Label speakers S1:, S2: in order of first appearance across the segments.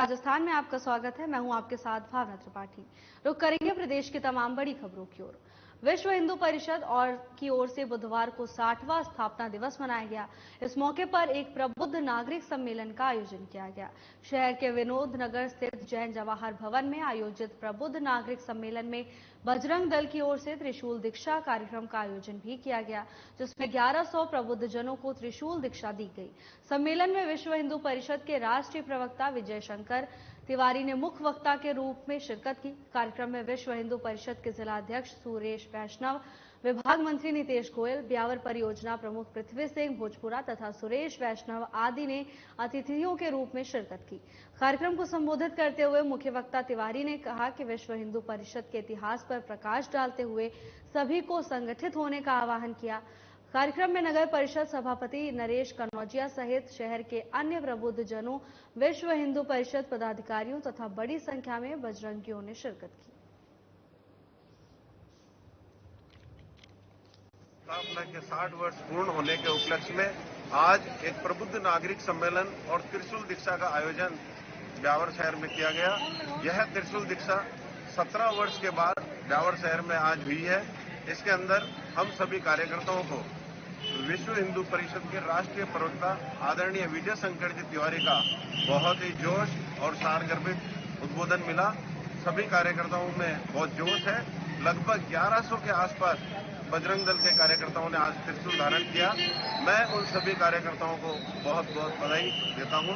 S1: राजस्थान में आपका स्वागत है। मैं हूं आपके साथ भावना त्रिपाठी। रुक करेंगे प्रदेश की तमाम बड़ी खबरों की ओर। विश्व हिंदू परिषद की ओर से बुधवार को 60वां स्थापना दिवस मनाया गया। इस मौके पर एक प्रबुद्ध नागरिक सम्मेलन का आयोजन किया गया। शहर के विनोद नगर स्थित जैन जवाहर भवन में आयोजित प्रबुद्ध नागरिक सम्मेलन में बजरंग दल की ओर से त्रिशूल दीक्षा कार्यक्रम का आयोजन भी किया गया, जिसमें 1100 प्रबुद्ध जनों को त्रिशूल दीक्षा दी गई। सम्मेलन में विश्व हिंदू परिषद के राष्ट्रीय प्रवक्ता विजय शंकर तिवारी ने मुख्य वक्ता के रूप में शिरकत की। कार्यक्रम में विश्व हिंदू परिषद के जिला अध्यक्ष सुरेश वैष्णव, विभाग मंत्री नितेश गोयल, ब्यावर परियोजना प्रमुख पृथ्वी सिंह भोजपुरा तथा सुरेश वैष्णव आदि ने अतिथियों के रूप में शिरकत की। कार्यक्रम को संबोधित करते हुए मुख्य वक्ता तिवारी ने कहा कि विश्व हिंदू परिषद के इतिहास पर प्रकाश डालते हुए सभी को संगठित होने का आह्वान किया। कार्यक्रम में नगर परिषद सभापति नरेश कनौजिया सहित शहर के अन्य प्रबुद्ध जनों, विश्व हिंदू परिषद पदाधिकारियों तथा बड़ी संख्या में बजरंगियों ने शिरकत की।
S2: स्थापना के 60 वर्ष पूर्ण होने के उपलक्ष्य में आज एक प्रबुद्ध नागरिक सम्मेलन और त्रिशूल दीक्षा का आयोजन ब्यावर शहर में किया गया। यह त्रिशूल दीक्षा 17 वर्ष के बाद ब्यावर शहर में आज हुई है। इसके अंदर हम सभी कार्यकर्ताओं को विश्व हिंदू परिषद के राष्ट्रीय प्रवक्ता आदरणीय विजय शंकर जी तिवारी का बहुत ही जोश और सारगर्भित उद्बोधन मिला। सभी कार्यकर्ताओं में बहुत जोश है। लगभग 1100 के आसपास बजरंग दल के कार्यकर्ताओं ने आज त्रिशूल धारण किया। मैं उन सभी कार्यकर्ताओं को बहुत बहुत बधाई देता हूं।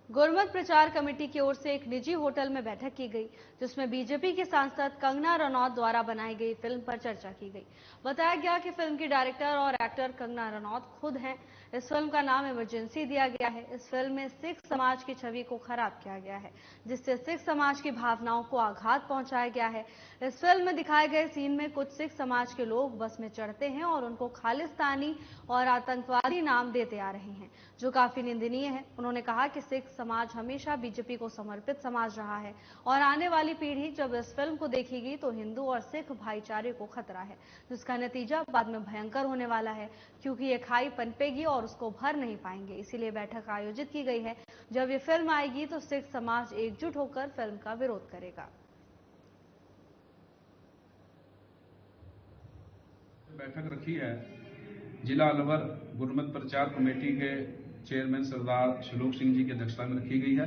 S1: गुरमत प्रचार कमेटी की ओर से एक निजी होटल में बैठक की गई, जिसमें बीजेपी की सांसद कंगना रनौत द्वारा बनाई गई फिल्म पर चर्चा की गई। बताया गया कि फिल्म की डायरेक्टर और एक्टर कंगना रनौत खुद हैं। इस फिल्म का नाम इमरजेंसी दिया गया है। इस फिल्म में सिख समाज की छवि को खराब किया गया है, जिससे सिख समाज की भावनाओं को आघात पहुंचाया गया है। इस फिल्म में दिखाए गए सीन में कुछ सिख समाज के लोग बस में चढ़ते हैं और उनको खालिस्तानी और आतंकवादी नाम देते आ रहे हैं, जो काफी निंदनीय है। उन्होंने कहा कि सिख समाज हमेशा बीजेपी को समर्पित समाज रहा है और आने वाली पीढ़ी जब इस फिल्म को देखेगी तो हिंदू और सिख भाईचारे को खतरा है, जिसका नतीजा बाद में भयंकर होने वाला है, क्योंकि ये खाई पनपेगी और उसको भर नहीं पाएंगे। इसीलिए बैठक आयोजित की गई है। जब ये फिल्म आएगी तो सिख समाज एकजुट होकर फिल्म का विरोध करेगा।
S3: बैठक रखी है जिला अलवर गुरमत प्रचार कमेटी के चेयरमैन सरदार श्लोक सिंह जी की अध्यक्षता में रखी गई है।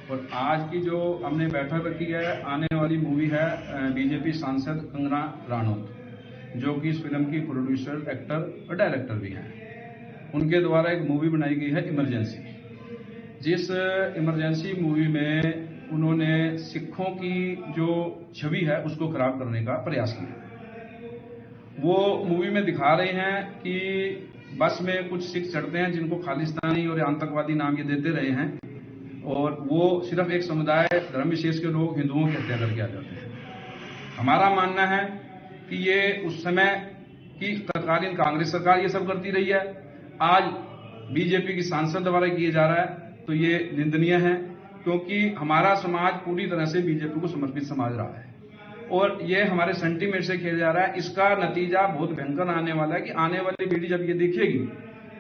S3: और आज की जो हमने बैठक रखी है, आने वाली मूवी है बीजेपी सांसद कंगना रनौत, जो कि इस फिल्म की प्रोड्यूसर, एक्टर और डायरेक्टर भी हैं। उनके द्वारा एक मूवी बनाई गई है इमरजेंसी। जिस इमरजेंसी मूवी में उन्होंने सिखों की जो छवि है उसको खराब करने का प्रयास किया। वो मूवी में दिखा रहे हैं कि बस में कुछ सिख चढ़ते हैं जिनको खालिस्तानी और आतंकवादी नाम ये देते रहे हैं, और वो सिर्फ एक समुदाय धर्म विशेष के लोग हिंदुओं की हत्या करके आ जाते हैं। हमारा मानना है कि ये उस समय की तत्कालीन कांग्रेस सरकार ये सब करती रही है। आज बीजेपी की सांसद द्वारा किए जा रहा है, तो ये निंदनीय है, क्योंकि हमारा समाज पूरी तरह से बीजेपी को समर्पित समाज रहा है और ये हमारे सेंटीमेंट से खेला जा रहा है। इसका नतीजा बहुत भयंकर आने वाला है कि आने वाली पीढ़ी जब ये देखेगी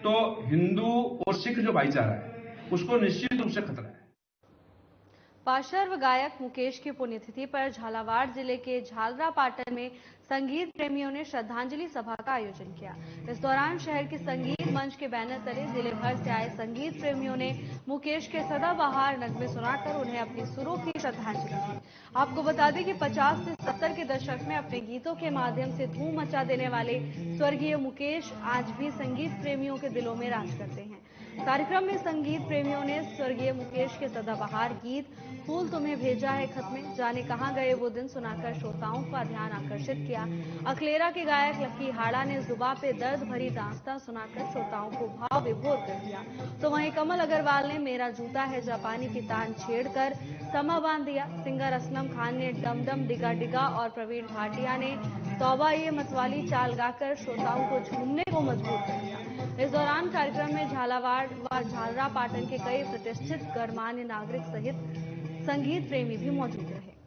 S3: तो हिंदू और सिख जो भाईचारा है उसको निश्चित रूप से खतरा है।
S1: पार्श्व गायक मुकेश की पुण्यतिथि पर झालावाड़ जिले के झालरा पाटन में संगीत प्रेमियों ने श्रद्धांजलि सभा का आयोजन किया। इस दौरान शहर के संगीत मंच के बैनर तले जिले भर से आए संगीत प्रेमियों ने मुकेश के सदाबहार नगमे सुनाकर उन्हें अपनी सुरों की श्रद्धांजलि दी। आपको बता दें कि 50 से 70 के दशक में अपने गीतों के माध्यम से धूम मचा देने वाले स्वर्गीय मुकेश आज भी संगीत प्रेमियों के दिलों में राज करते हैं। कार्यक्रम में संगीत प्रेमियों ने स्वर्गीय मुकेश के सदाबहार गीत फूल तुम्हें भेजा है खत में, जाने कहां गए वो दिन सुनाकर श्रोताओं का ध्यान आकर्षित किया। अखलेरा के गायक लक्की हाड़ा ने जुबा पे दर्द भरी दास्तां सुनाकर श्रोताओं को भाव विभोर कर दिया। तो वहीं कमल अग्रवाल ने मेरा जूता है जापानी की तान छेड़कर समा बांध दिया। सिंगर असलम खान ने डम डम डिगा डिगा और प्रवीण भाटिया ने तौबा ये मतवाली चाल गाकर श्रोताओं को झूमने को मजबूर कर दिया। इस दौरान कार्यक्रम में झालावाड़ व झालरा पाटन के कई प्रतिष्ठित गणमान्य नागरिक सहित संगीत प्रेमी भी मौजूद रहे।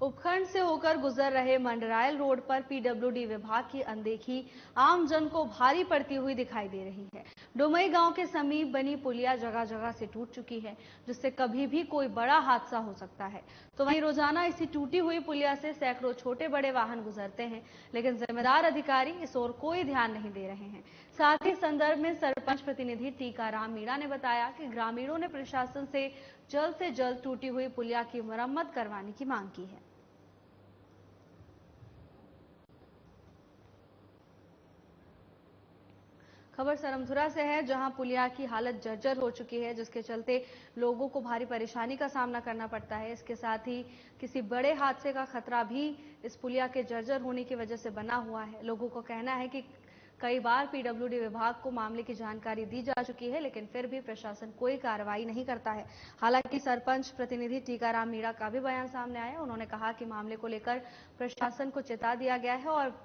S1: उपखंड से होकर गुजर रहे मंडरायल रोड पर पीडब्ल्यूडी विभाग की अनदेखी आम जन को भारी पड़ती हुई दिखाई दे रही है। डुमई गांव के समीप बनी पुलिया जगह जगह से टूट चुकी है, जिससे कभी भी कोई बड़ा हादसा हो सकता है। तो वहीं रोजाना इसी टूटी हुई पुलिया से सैकड़ों छोटे बड़े वाहन गुजरते हैं, लेकिन जिम्मेदार अधिकारी इस ओर कोई ध्यान नहीं दे रहे हैं। साथ ही संदर्भ में सरपंच प्रतिनिधि टीकाराम मीणा ने बताया कि ग्रामीणों ने प्रशासन से जल्द टूटी हुई पुलिया की मरम्मत करवाने की मांग की है। खबर सरमधुरा से है, जहां पुलिया की हालत जर्जर हो चुकी है, जिसके चलते लोगों को भारी परेशानी का सामना करना पड़ता है। इसके साथ ही किसी बड़े हादसे का खतरा भी इस पुलिया के जर्जर होने की वजह से बना हुआ है। लोगों को कहना है कि कई बार पीडब्ल्यूडी विभाग को मामले की जानकारी दी जा चुकी है, लेकिन फिर भी प्रशासन कोई कार्रवाई नहीं करता है। हालांकि सरपंच प्रतिनिधि टीकाराम मीणा का भी बयान सामने आया। उन्होंने कहा कि मामले को लेकर प्रशासन को चेता दिया गया है और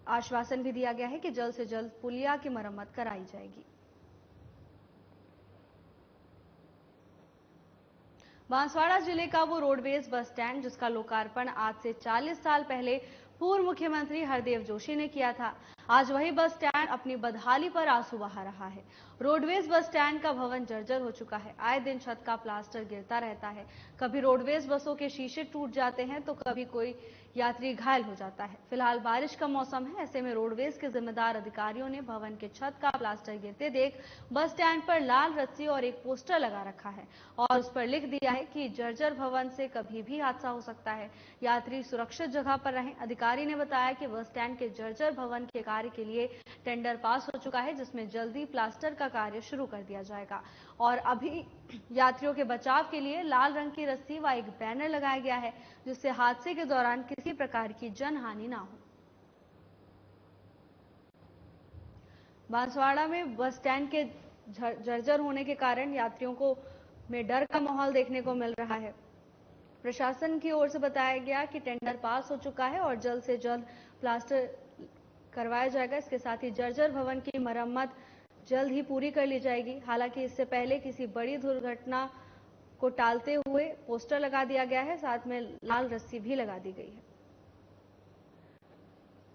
S1: आश्वासन भी दिया गया है कि जल्द से जल्द पुलिया की मरम्मत कराई जाएगी। बांसवाड़ा जिले का वो रोडवेज बस स्टैंड जिसका लोकार्पण आज से 40 साल पहले पूर्व मुख्यमंत्री हरदेव जोशी ने किया था, आज वही बस स्टैंड अपनी बदहाली पर आंसू बहा रहा है। रोडवेज बस स्टैंड का भवन जर्जर हो चुका है। आए दिन छत का प्लास्टर गिरता रहता है। कभी रोडवेज बसों के शीशे टूट जाते हैं तो कभी कोई यात्री घायल हो जाता है। फिलहाल बारिश का मौसम है, ऐसे में रोडवेज के जिम्मेदार अधिकारियों ने भवन के छत का प्लास्टर गिरते देख बस स्टैंड पर लाल रस्सी और एक पोस्टर लगा रखा है और उस पर लिख दिया है कि जर्जर भवन से कभी भी हादसा हो सकता है, यात्री सुरक्षित जगह पर रहें। अधिकारी ने बताया कि बस स्टैंड के जर्जर भवन के कार्य के लिए टेंडर पास हो चुका है, जिसमें जल्दी प्लास्टर का कार्य शुरू कर दिया जाएगा और अभी यात्रियों के बचाव के लिए लाल रंग की रस्सी व एक बैनर लगाया गया है, जिससे हादसे के दौरान किसी प्रकार की जनहानि ना हो। बांसवाड़ा में बस स्टैंड के जर्जर होने के कारण यात्रियों को में डर का माहौल देखने को मिल रहा है। प्रशासन की ओर से बताया गया कि टेंडर पास हो चुका है और जल्द से जल्द प्लास्टर करवाया जाएगा। इसके साथ ही जर्जर भवन की मरम्मत जल्द ही पूरी कर ली जाएगी। हालांकि इससे पहले किसी बड़ी दुर्घटना को टालते हुए पोस्टर लगा दिया गया है, साथ में लाल रस्सी भी लगा दी गई है।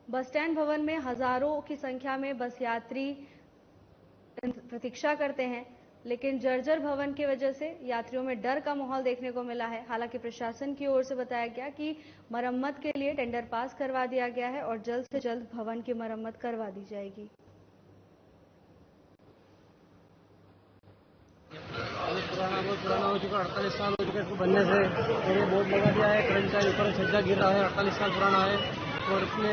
S1: बस स्टैंड भवन में हजारों की संख्या में बस यात्री प्रतीक्षा करते हैं, लेकिन जर्जर भवन की वजह से यात्रियों में डर का माहौल देखने को मिला है। हालांकि प्रशासन की ओर से बताया गया कि मरम्मत के लिए टेंडर पास करवा दिया गया है और जल्द से जल्द भवन की मरम्मत करवा दी जाएगी।
S4: बहुत पुराना हो चुका, 48 साल हो चुके इसको बनने से, और ये बोर्ड लगा दिया है कर्मचारी ऊपर छज्जा गिर रहा है, 48 साल पुराना है। और इसमें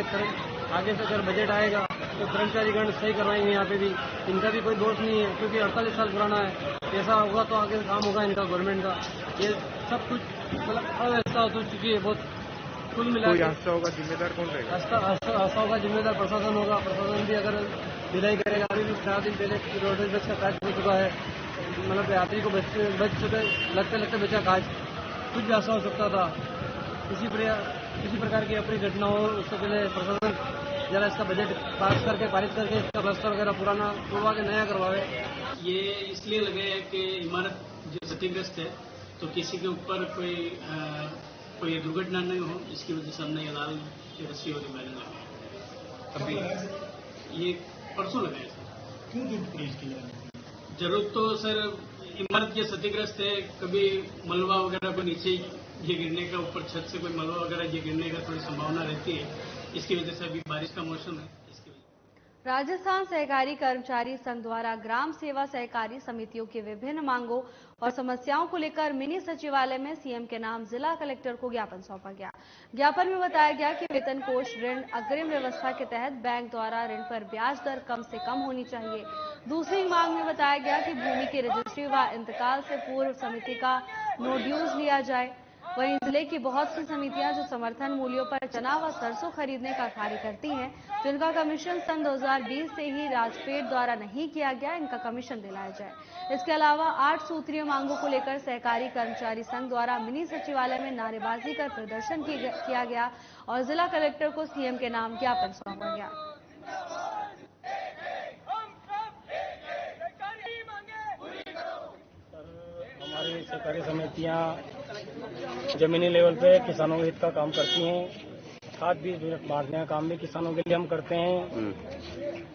S4: आगे से अगर बजट आएगा तो कर्मचारीगण सही करवाएंगे। यहाँ पे भी इनका भी कोई दोष नहीं है, क्योंकि 48 साल पुराना है। ऐसा होगा तो आगे काम होगा इनका गवर्नमेंट का। ये सब कुछ मतलब अव्यवस्था हो चुकी है बहुत। कुल मिला हादसा होगा जिम्मेदार कौन रहेगा? हादसा होगा जिम्मेदार प्रशासन होगा। प्रशासन भी अगर ढिलाई करेगा। अभी भी 4 दिन पहले रोडवेज बस का कार्य हो चुका है, मतलब यात्री को बच चुके लगते बचा काज। कुछ भी हादसा हो सकता था। किसी प्रकार की अपनी घटना हो उससे पहले प्रशासन जरा इसका बजट पास करके पारित करके इसका प्लास्टर वगैरह पुराना करवा के नया करवावे।
S5: ये इसलिए लगे है कि इमारत जो क्षतिग्रस्त है, तो किसी के ऊपर कोई दुर्घटना नहीं हो, इसकी वजह से हमने ये लाल रस्सी और बैनर लगाया। अभी ये परसों लगाया सर। क्यों जरूरत पड़ी इसकी? जरूरत तो सर इमारत ये क्षतिग्रस्त है, कभी मलबा वगैरह को नीचे ये गिरने का, ऊपर छत से कोई मलबा वगैरह ये गिरने का थोड़ी संभावना रहती है। इसकी वजह से अभी बारिश का मौसम है, इसकी वजह।
S1: राजस्थान सहकारी कर्मचारी संघ द्वारा ग्राम सेवा सहकारी समितियों की विभिन्न मांगों और समस्याओं को लेकर मिनी सचिवालय में सीएम के नाम जिला कलेक्टर को ज्ञापन सौंपा गया। ज्ञापन में बताया गया कि वेतन कोष ऋण अग्रिम व्यवस्था के तहत बैंक द्वारा ऋण पर ब्याज दर कम से कम होनी चाहिए। दूसरी मांग में बताया गया कि भूमि की रजिस्ट्री व इंतकाल से पूर्व समिति का नो ड्यूज लिया जाए। वहीं जिले की बहुत सी समितियां जो समर्थन मूल्यों पर चना व सरसों खरीदने का कार्य करती हैं, जिनका कमीशन सन 2020 से ही राजपेट द्वारा नहीं किया गया, इनका कमीशन दिलाया जाए। इसके अलावा 8 सूत्रीय मांगों को लेकर सहकारी कर्मचारी संघ द्वारा मिनी सचिवालय में नारेबाजी कर प्रदर्शन किया गया और जिला कलेक्टर को सीएम के नाम ज्ञापन सौंपा गया।
S4: हमारी सहकारी समितियां जमीनी लेवल पे किसानों के हित का काम करती हैं। खाद बीज बांटने का काम भी किसानों के लिए हम करते हैं।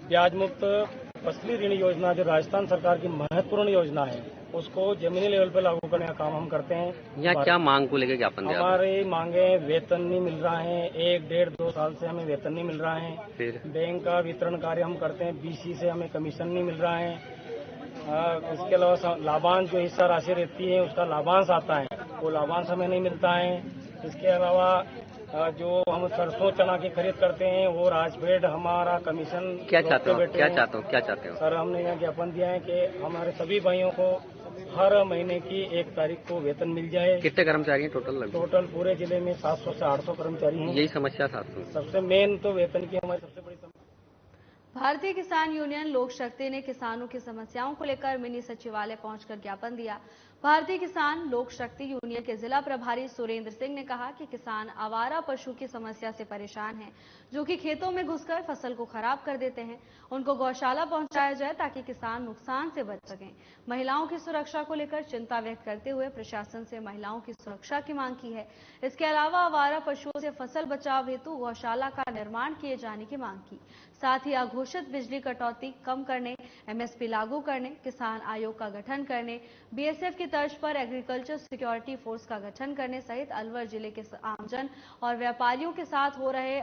S4: ब्याज मुक्त फसली ऋण योजना जो राजस्थान सरकार की महत्वपूर्ण योजना है, उसको जमीनी लेवल पे लागू करने का काम हम करते हैं।
S6: यहाँ क्या मांग को लेकर ज्ञापन दिया?
S4: हमारी मांगे वेतन नहीं मिल रहा है, 1-1.5-2 साल से हमें वेतन नहीं मिल रहा है।
S6: फिर
S4: बैंक का वितरण कार्य हम करते हैं, BC से हमें कमीशन नहीं मिल रहा है। इसके अलावा लाभांश जो हिस्सा राशि रहती है उसका लाभांश आता है, वो लाभांश हमें नहीं मिलता है। इसके अलावा जो हम सरसों चना की खरीद करते हैं वो राजफेड हमारा कमीशन
S6: क्या चाहते हो?
S4: सर, हमने यहाँ ज्ञापन दिया है कि हमारे सभी भाइयों को हर महीने की 1 तारीख को वेतन मिल जाए।
S6: कितने कर्मचारी हैं टोटल?
S4: पूरे जिले में 700 से 800 कर्मचारी हैं।
S6: यही समस्या 700
S4: सबसे मेन तो वेतन की हमारी सबसे बड़ी समस्या।
S1: भारतीय किसान यूनियन लोक शक्ति ने किसानों की समस्याओं को लेकर मिनी सचिवालय पहुंचकर ज्ञापन दिया। भारतीय किसान लोक शक्ति यूनियन के जिला प्रभारी सुरेंद्र सिंह ने कहा कि किसान आवारा पशु की समस्या से परेशान हैं, जो कि खेतों में घुसकर फसल को खराब कर देते हैं। उनको गौशाला पहुंचाया जाए ताकि किसान नुकसान से बच सकें। महिलाओं की सुरक्षा को लेकर चिंता व्यक्त करते हुए प्रशासन से महिलाओं की सुरक्षा की मांग की है। इसके अलावा आवारा पशुओं से फसल बचाव हेतु गौशाला का निर्माण किए जाने की मांग की। साथ ही अघोषित बिजली कटौती कम करने, MSP लागू करने, किसान आयोग का गठन करने, BSF की तर्ज पर एग्रीकल्चर सिक्योरिटी फोर्स का गठन करने सहित अलवर जिले के आमजन और व्यापारियों के साथ हो रहे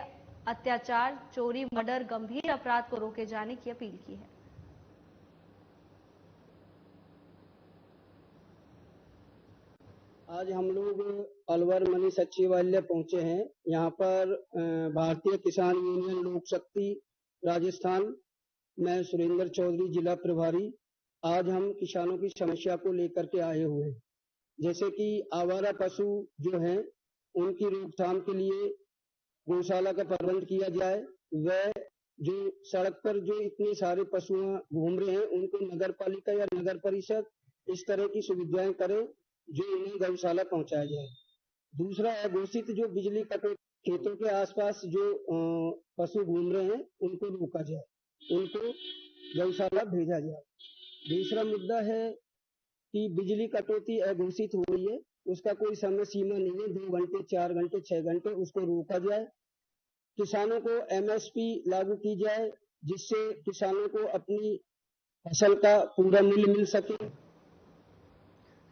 S1: अत्याचार, चोरी, मर्डर, गंभीर अपराध को रोके जाने की अपील की है।
S7: आज हम लोग अलवर मिनी सचिवालय पहुंचे हैं। यहाँ पर भारतीय किसान यूनियन लोक शक्ति राजस्थान, मैं सुरेंद्र चौधरी जिला प्रभारी। आज हम किसानों की समस्या को लेकर के आए हुए हैं, जैसे कि आवारा पशु जो हैं उनकी रोकथाम के लिए गौशाला का प्रबंध किया जाए। वह जो सड़क पर जो इतने सारे पशु घूम रहे हैं उनको नगर पालिका या नगर परिषद इस तरह की सुविधाएं करें जो उन्हें गौशाला पहुंचाया जाए। दूसरा, अघोषित जो बिजली कटौती खेतों के आसपास जो पशु घूम रहे हैं उनको रोका जाए, उनको गौशाला भेजा जाए। दूसरा मुद्दा है कि बिजली कटौती अघोषित हो रही है, उसका कोई समय सीमा नहीं है, 2 घंटे, 4 घंटे, 6 घंटे, उसको रोका जाए। किसानों को MSP लागू की जाए जिससे किसानों को अपनी फसल का पूरा मूल्य मिल सके।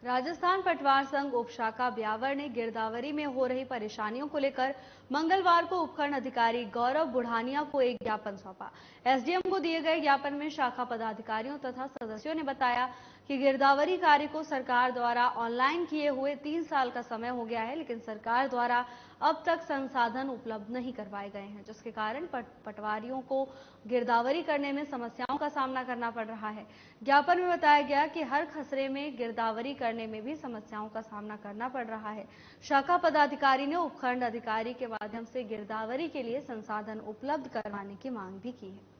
S1: राजस्थान पटवार संघ उपशाखा ब्यावर ने गिरदावरी में हो रही परेशानियों को लेकर मंगलवार को उपखंड अधिकारी गौरव बुढ़ानिया को एक ज्ञापन सौंपा। SDM को दिए गए ज्ञापन में शाखा पदाधिकारियों तथा सदस्यों ने बताया कि गिरदावरी कार्य को सरकार द्वारा ऑनलाइन किए हुए 3 साल का समय हो गया है, लेकिन सरकार द्वारा अब तक संसाधन उपलब्ध नहीं करवाए गए हैं, जिसके कारण पटवारियों को गिरदावरी करने में समस्याओं का सामना करना पड़ रहा है। ज्ञापन में बताया गया कि हर खसरे में गिरदावरी करने में भी समस्याओं का सामना करना पड़ रहा है। शाखा पदाधिकारी ने उपखंड अधिकारी के माध्यम से गिरदावरी के लिए संसाधन उपलब्ध करवाने की मांग भी की है।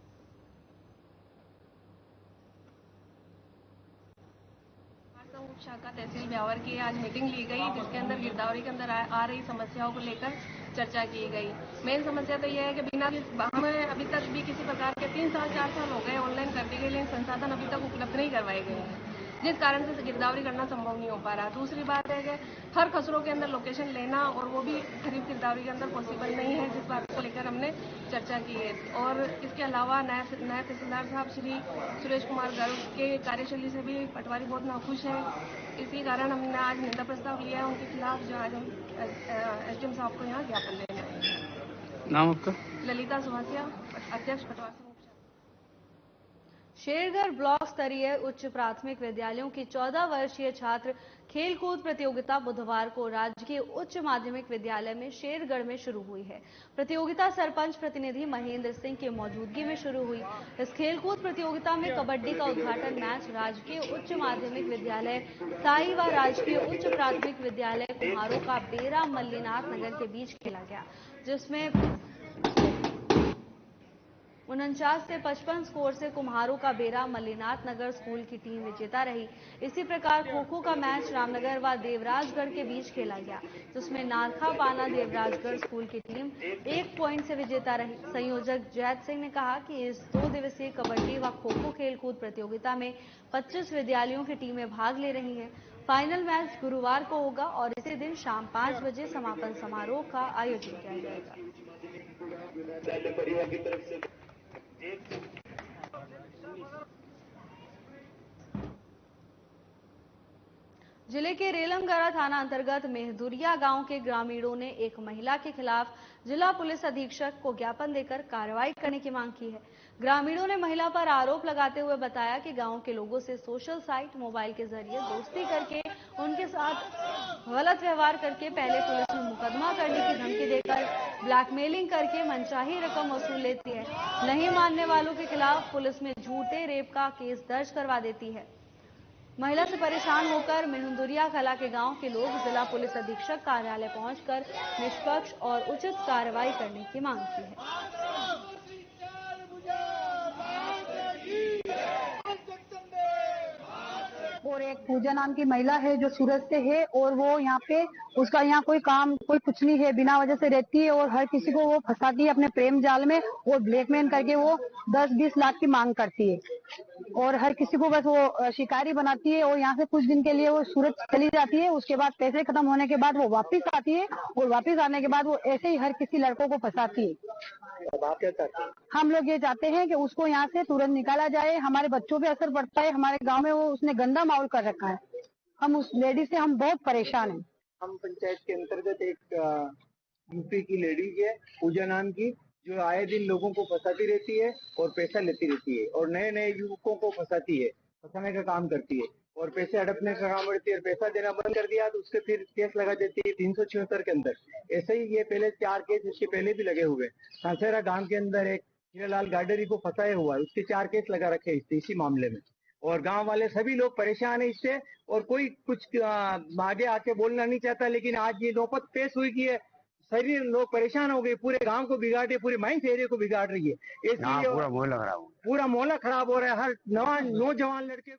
S8: शाखा तहसील ब्यावर की आज मीटिंग ली गई, जिसके अंदर गिरदावरी के अंदर आ रही समस्याओं को लेकर चर्चा की गई। मेन समस्या तो यह है कि बिना हमें अभी तक भी किसी प्रकार के 3 साल 4 साल हो गए ऑनलाइन करने के लिए संसाधन अभी तक उपलब्ध नहीं करवाए गए हैं, जिस कारण से गिरदावरी करना संभव नहीं हो पा रहा। दूसरी बात है कि हर खसरों के अंदर लोकेशन लेना और वो भी खरीद गिरदावरी के अंदर पॉसिबल नहीं है, जिस बात को लेकर हमने चर्चा की है। और इसके अलावा नए तहसीलदार साहब श्री सुरेश कुमार गर्ग के कार्यशैली से भी पटवारी बहुत नाखुश है। इसी कारण हमने आज निंदा प्रस्ताव लिया है उनके खिलाफ, जो आज हम SDM साहब को यहाँ ज्ञापन देना है।
S6: नाम आपका?
S8: ललिता सुहासिया, अध्यक्ष पटवार संघ।
S1: शेरगढ़ ब्लॉक स्तरीय उच्च प्राथमिक विद्यालयों की 14 वर्षीय छात्र खेलकूद प्रतियोगिता बुधवार को राजकीय उच्च माध्यमिक विद्यालय में शेरगढ़ में शुरू हुई है। प्रतियोगिता सरपंच प्रतिनिधि महेंद्र सिंह की मौजूदगी में शुरू हुई। इस खेलकूद प्रतियोगिता में कबड्डी का उद्घाटन मैच राजकीय उच्च माध्यमिक विद्यालय साई व राजकीय उच्च प्राथमिक विद्यालय कुम्हारों का बेरा मल्लीनाथ नगर के बीच खेला गया, जिसमें 49 से 55 स्कोर से कुम्हारों का बेरा मल्लीनाथ नगर स्कूल की टीम विजेता रही। इसी प्रकार खो-खो का मैच रामनगर व देवराजगढ़ के बीच खेला गया, जिसमें नारखा पाना देवराजगढ़ स्कूल की टीम 1 पॉइंट से विजेता रही। संयोजक जैत सिंह ने कहा कि इस 2 दिवसीय कबड्डी व खो-खो खेलकूद प्रतियोगिता में 25 विद्यालयों की टीमें भाग ले रही हैं। फाइनल मैच गुरुवार को होगा और इसी दिन शाम 5 बजे समापन समारोह का आयोजन किया जाएगा। जिले के रेलमगढ़ा थाना अंतर्गत मेहदुरिया गांव के ग्रामीणों ने एक महिला के खिलाफ जिला पुलिस अधीक्षक को ज्ञापन देकर कार्रवाई करने की मांग की है। ग्रामीणों ने महिला पर आरोप लगाते हुए बताया कि गांव के लोगों से सोशल साइट मोबाइल के जरिए दोस्ती करके उनके साथ गलत व्यवहार करके पहले पुलिस में मुकदमा करने की धमकी देकर ब्लैकमेलिंग करके मनचाही रकम वसूल लेती है। नहीं मानने वालों के खिलाफ पुलिस में झूठे रेप का केस दर्ज करवा देती है। महिला से परेशान होकर मेहंदुरिया कला के गांव के लोग जिला पुलिस अधीक्षक कार्यालय पहुंचकर निष्पक्ष और उचित कार्रवाई करने की मांग की है।
S9: और एक पूजा नाम की महिला है जो सूरत से है और वो यहाँ पे उसका यहाँ कोई काम कोई कुछ नहीं है, बिना वजह से रहती है और हर किसी को वो फंसाती है अपने प्रेम जाल में और ब्लैकमेल करके वो 10-20 लाख की मांग करती है और हर किसी को बस वो शिकारी बनाती है और यहाँ से कुछ दिन के लिए वो सूरत चली जाती है। उसके बाद पैसे खत्म होने के बाद वो वापस आती है और वापस आने के बाद वो ऐसे ही हर किसी लड़कों को फंसाती है।
S10: आप क्या चाहते हैं?
S9: हम लोग ये चाहते हैं कि उसको यहाँ से तुरंत निकाला जाए। हमारे बच्चों पे असर पड़ता है, हमारे गांव में वो उसने गंदा माहौल कर रखा है। हम उस लेडी से हम बहुत परेशान हैं।
S10: हम पंचायत के अंतर्गत एक यूपी की लेडीज है पूजा नाम की, जो आए दिन लोगों को फंसाती रहती है और पैसा लेती रहती है और नए नए युवकों को फंसाती है, फंसाने का काम करती है और पैसे हड़पने का काम करती है। पैसा देना बंद कर दिया तो उसके फिर केस लगा देती है 376 के अंदर। ऐसे ही ये पहले 4 केस इसके पहले भी लगे हुए। सांसेरा गांव के अंदर एक हीरालाल गाडरी को फंसाया हुआ है, उसके 4 केस लगा रखे इसी मामले में और गांव वाले सभी लोग परेशान है इससे और कोई कुछ आगे आके बोलना नहीं चाहता। लेकिन आज ये नौबत पेश हुई की है, सभी लोग परेशान हो गए, पूरे गांव को बिगाड़ रही है, पूरे माइंस एरिया को बिगाड़ रही है। इसलिए पूरा मोहल्ला खराब हो रहा है। हर नौजवान लड़के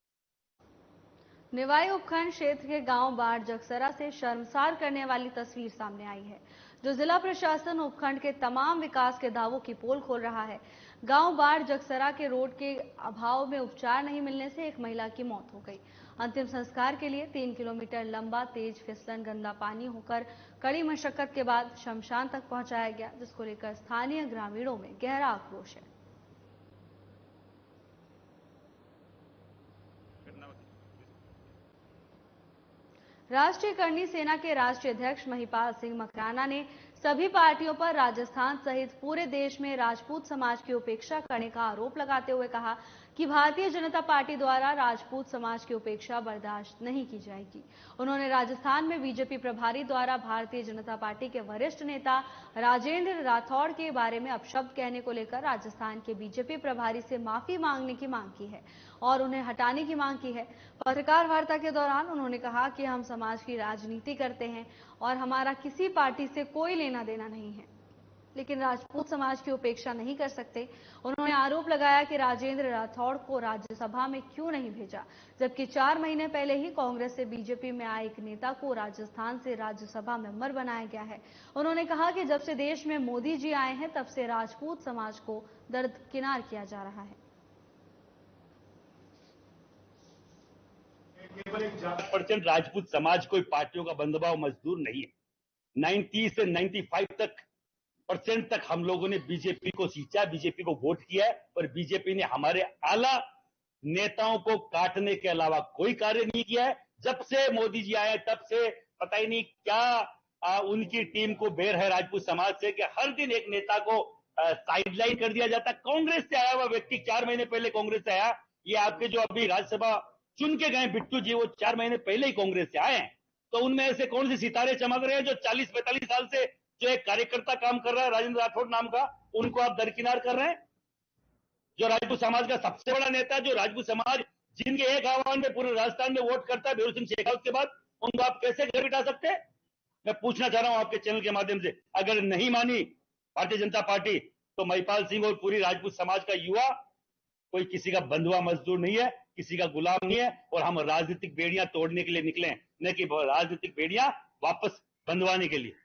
S1: निवाई उपखंड क्षेत्र के गांव बाढ़ जगसरा से शर्मसार करने वाली तस्वीर सामने आई है, जो जिला प्रशासन उपखंड के तमाम विकास के दावों की पोल खोल रहा है। गांव बाढ़ जगसरा के रोड के अभाव में उपचार नहीं मिलने से एक महिला की मौत हो गई। अंतिम संस्कार के लिए 3 किलोमीटर लंबा तेज फिसलन गंदा पानी होकर कड़ी मशक्कत के बाद शमशान तक पहुंचाया गया, जिसको लेकर स्थानीय ग्रामीणों में गहरा आक्रोश है। राष्ट्रीय करणी सेना के राष्ट्रीय अध्यक्ष महिपाल सिंह मकराना ने सभी पार्टियों पर राजस्थान सहित पूरे देश में राजपूत समाज की उपेक्षा करने का आरोप लगाते हुए कहा कि भारतीय जनता पार्टी द्वारा राजपूत समाज की उपेक्षा बर्दाश्त नहीं की जाएगी। उन्होंने राजस्थान में बीजेपी प्रभारी द्वारा भारतीय जनता पार्टी के वरिष्ठ नेता राजेंद्र राठौड़ के बारे में अपशब्द कहने को लेकर राजस्थान के बीजेपी प्रभारी से माफी मांगने की मांग की है और उन्हें हटाने की मांग की है। पत्रकार वार्ता के दौरान उन्होंने कहा कि हम समाज की राजनीति करते हैं और हमारा किसी पार्टी से कोई लेना देना नहीं है, लेकिन राजपूत समाज की उपेक्षा नहीं कर सकते। उन्होंने आरोप लगाया कि राजेंद्र राठौड़ को राज्यसभा में क्यों नहीं भेजा, जबकि 4 महीने पहले ही कांग्रेस से बीजेपी में आए एक नेता को राजस्थान से राज्यसभा मेंबर बनाया गया है। उन्होंने कहा कि जब से देश में मोदी जी आए हैं तब से राजपूत समाज को दरकिनार किया जा रहा है।
S11: केवल 4% राजपूत समाज कोई पार्टियों का बंदबाव मजदूर नहीं है। 90 से 95% तक हम लोगों ने बीजेपी को सींचा, बीजेपी को वोट किया है और बीजेपी ने हमारे आला नेताओं को काटने के अलावा कोई कार्य नहीं किया है। जब से मोदी जी आए तब से पता ही नहीं क्या उनकी टीम को बेर है राजपूत समाज से कि हर दिन एक नेता को साइडलाइन कर दिया जाता। कांग्रेस से आया हुआ व्यक्ति 4 महीने पहले कांग्रेस से आया, ये आपके जो अभी राज्यसभा चुन के गए बिट्टू जी, वो 4 महीने पहले ही कांग्रेस से आए हैं। तो उनमें ऐसे कौन से सितारे चमक रहे हैं जो 40-45 साल से जो एक कार्यकर्ता काम कर रहा है राजेंद्र राठौड़ नाम का, उनको आप दरकिनार कर रहे हैं। जो राजपूत समाज का सबसे बड़ा नेता, जो राजपूत समाज जिनके एक आह्वान में पूरे राजस्थान में वोट करता है बेरू सिंह शेखावत के बाद, उनको आप कैसे घर बिठा सकते हैं? मैं पूछना चाह रहा हूं आपके चैनल के माध्यम से, अगर नहीं मानी भारतीय जनता पार्टी तो महिपाल सिंह और पूरी राजपूत समाज का युवा कोई किसी का बंधुआ मजदूर नहीं है, किसी का गुलाम नहीं है, और हम राजनीतिक बेड़ियां तोड़ने के लिए निकले, न कि राजनीतिक बेड़ियां वापस बंधवाने के लिए।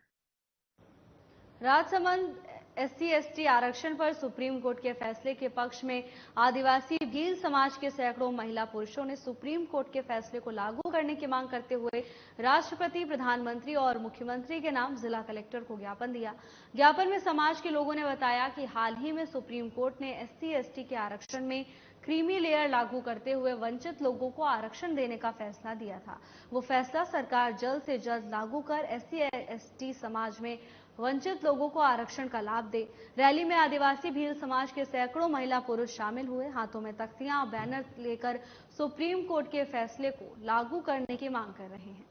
S1: राजसमंद SC/ST आरक्षण पर सुप्रीम कोर्ट के फैसले के पक्ष में आदिवासी भील समाज के सैकड़ों महिला पुरुषों ने सुप्रीम कोर्ट के फैसले को लागू करने की मांग करते हुए राष्ट्रपति, प्रधानमंत्री और मुख्यमंत्री के नाम जिला कलेक्टर को ज्ञापन दिया। ज्ञापन में समाज के लोगों ने बताया कि हाल ही में सुप्रीम कोर्ट ने SC/ST के आरक्षण में क्रीमी लेयर लागू करते हुए वंचित लोगों को आरक्षण देने का फैसला दिया था। वो फैसला सरकार जल्द से जल्द लागू कर SC/ST समाज में वंचित लोगों को आरक्षण का लाभ दे। रैली में आदिवासी भील समाज के सैकड़ों महिला पुरुष शामिल हुए, हाथों में तख्तियां और बैनर लेकर सुप्रीम कोर्ट के फैसले को लागू करने की मांग कर रहे हैं।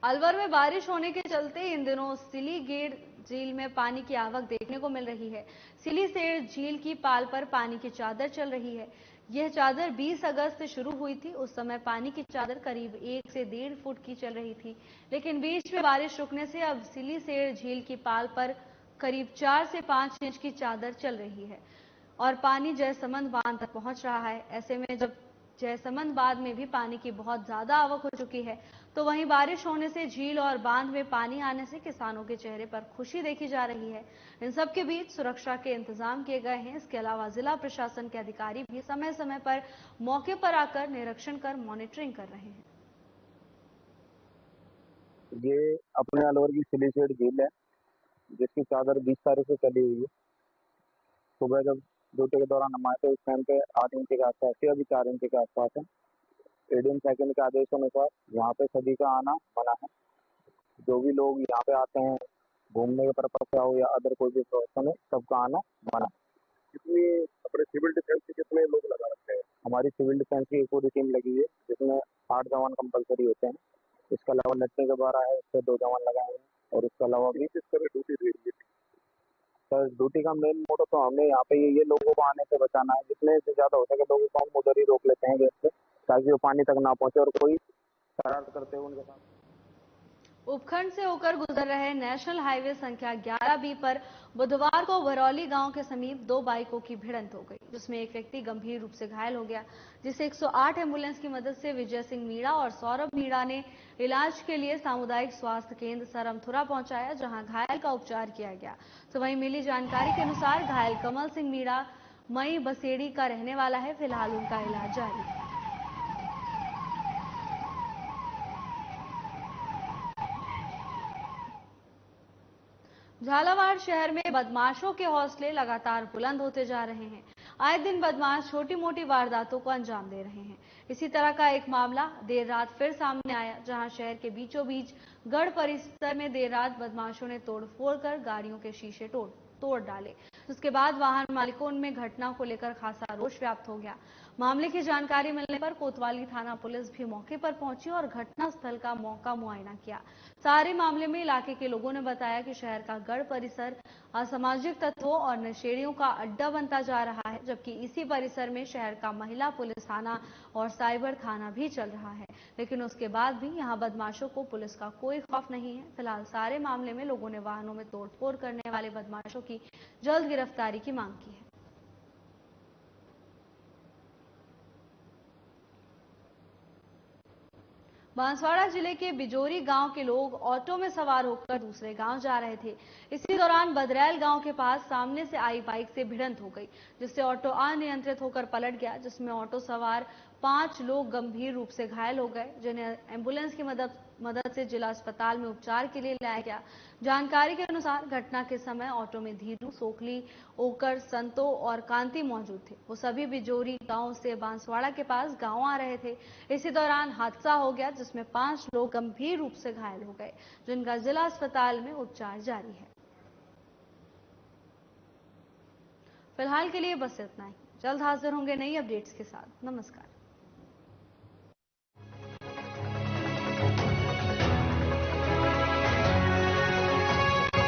S1: अलवर में बारिश होने के चलते इन दिनों सिलीगेट झील में पानी की आवक देखने को मिल रही है। सिलीसेड़ झील की पाल पर पानी की चादर चल रही है। यह चादर 20 अगस्त से शुरू हुई थी। उस समय पानी की चादर करीब 1 से 1.5 फुट की चल रही थी, लेकिन बीच में बारिश रुकने से अब सिलीसेड़ झील की पाल पर करीब 4 से 5 इंच की चादर चल रही है और पानी जयसमंद बांध तक पहुंच रहा है। ऐसे में जब जयसमंद बांध में भी पानी की बहुत ज्यादा आवक हो चुकी है, तो वहीं बारिश होने से झील और बांध में पानी आने से किसानों के चेहरे पर खुशी देखी जा रही है। इन सब के बीच सुरक्षा के इंतजाम किए गए हैं। इसके अलावा जिला प्रशासन के अधिकारी भी समय समय पर मौके पर आकर निरीक्षण कर मॉनिटरिंग कर रहे हैं।
S12: ये अपने अलवर की सिलीसेड़ झील है, जिसकी चादर 20 तारीख से चली हुई है। सुबह जब ड्यूटी के दौरान हम आए तो इस टाइम पे 8 इंच के आसपास थी, अभी 4 इंच के आसपास है। एडीएम सेकंड के आदेश अनुसार यहाँ पे सभी का आना मना है। जो भी लोग यहाँ पे आते हैं घूमने के पर्पज से हो या अदर कोई भी प्रोफेशन है, सबका आना मना है। कितनी अपने सिविल डिफेंस के कितने लोग लगा रखते हैं? हमारी सिविल डिफेंस की पूरी टीम लगी है, जिसमें 8 जवान कंपलसरी होते हैं। इसके अलावा लड़ने के 12 है, उससे 2 जवान लगाए हैं, और इसके अलावा भी किस तरह ड्यूटी दे रही है। सर, ड्यूटी का मेन मोटो तो हमने यहाँ पे ये लोगों को आने से बचाना है। जितने से ज्यादा हो सके लोगों को हम उधर ही रोक लेते हैं गेट से, ताकि वो पानी तक ना पहुंचे और कोई शरारत करते हुए उनके साथ।
S1: उपखंड से होकर गुजर रहे नेशनल हाईवे संख्या 11B पर बुधवार को भरौली गांव के समीप 2 बाइकों की भिड़ंत हो गई, जिसमें एक व्यक्ति गंभीर रूप से घायल हो गया, जिसे 108 एम्बुलेंस की मदद से विजय सिंह मीणा और सौरभ मीणा ने इलाज के लिए सामुदायिक स्वास्थ्य केंद्र सरमथुरा पहुंचाया, जहां घायल का उपचार किया गया। तो वहीं मिली जानकारी के अनुसार घायल कमल सिंह मीणा मई बसेड़ी का रहने वाला है। फिलहाल उनका इलाज जारी है। झालावाड़ शहर में बदमाशों के हौसले लगातार बुलंद होते जा रहे हैं। आए दिन बदमाश छोटी मोटी वारदातों को अंजाम दे रहे हैं। इसी तरह का एक मामला देर रात फिर सामने आया, जहां शहर के बीचों बीच गढ़ परिसर में देर रात बदमाशों ने तोड़फोड़ कर गाड़ियों के शीशे तोड़ डाले। उसके बाद वाहन मालिकों में घटना को लेकर खासा रोष व्याप्त हो गया। मामले की जानकारी मिलने पर कोतवाली थाना पुलिस भी मौके पर पहुंची और घटनास्थल का मौका मुआयना किया। सारे मामले में इलाके के लोगों ने बताया कि शहर का गढ़ परिसर असामाजिक तत्वों और नशेड़ियों का अड्डा बनता जा रहा है, जबकि इसी परिसर में शहर का महिला पुलिस थाना और साइबर थाना भी चल रहा है। लेकिन उसके बाद भी यहां बदमाशों को पुलिस का कोई खौफ नहीं है। फिलहाल सारे मामले में लोगों ने वाहनों में तोड़फोड़ करने वाले बदमाशों की जल्द गिरफ्तारी की मांग की है। बांसवाड़ा जिले के बिजोरी गांव के लोग ऑटो में सवार होकर दूसरे गांव जा रहे थे। इसी दौरान बदरैल गांव के पास सामने से आई बाइक से भिड़ंत हो गई, जिससे ऑटो अनियंत्रित होकर पलट गया, जिसमें ऑटो सवार 5 लोग गंभीर रूप से घायल हो गए, जिन्हें एम्बुलेंस की मदद से जिला अस्पताल में उपचार के लिए लाया गया। जानकारी के अनुसार घटना के समय ऑटो में धीरू, सोखली, ओकर, संतो और कांति मौजूद थे। वो सभी बिजोरी गांव से बांसवाड़ा के पास गांव आ रहे थे। इसी दौरान हादसा हो गया, जिसमें 5 लोग गंभीर रूप से घायल हो गए, जिनका जिला अस्पताल में उपचार जारी है। फिलहाल के लिए बस इतना ही। जल्द हाजिर होंगे नई अपडेट्स के साथ। नमस्कार।